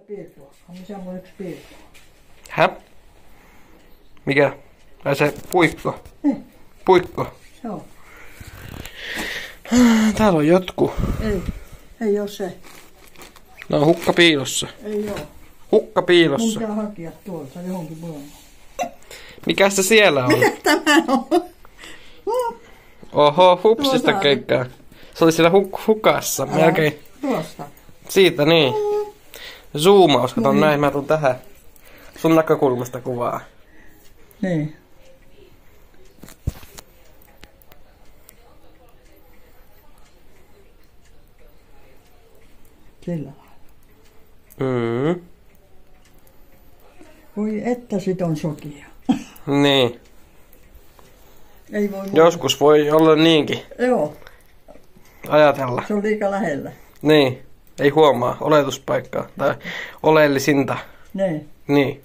piirtoa. Missä on yksi piirto? Hä? Mikä? Ai se puikko? Puikko? Joo. Täällä on jotkut. Ei oo se. No on hukka piilossa. Ei oo. Hukka piilossa. Mun pitää hakea tuolta johonkin muualle. Mikäs se siellä on? Tämä on. Oho, hupsista keikkaa. Se oli siellä hukassa. Melkein. Tuosta. Siitä niin. Zoomaus, kato näin, mä tuun tähän. Sun näkökulmasta kuvaa. Niin. Sillä lailla. Voi että sit on sokia. Niin. Ei voi Joskus voi olla niinkin. Joo. Ajatella. Se on liikaa lähellä. Niin. Ei huomaa oletuspaikkaa tai oleellisinta. Niin. Niin.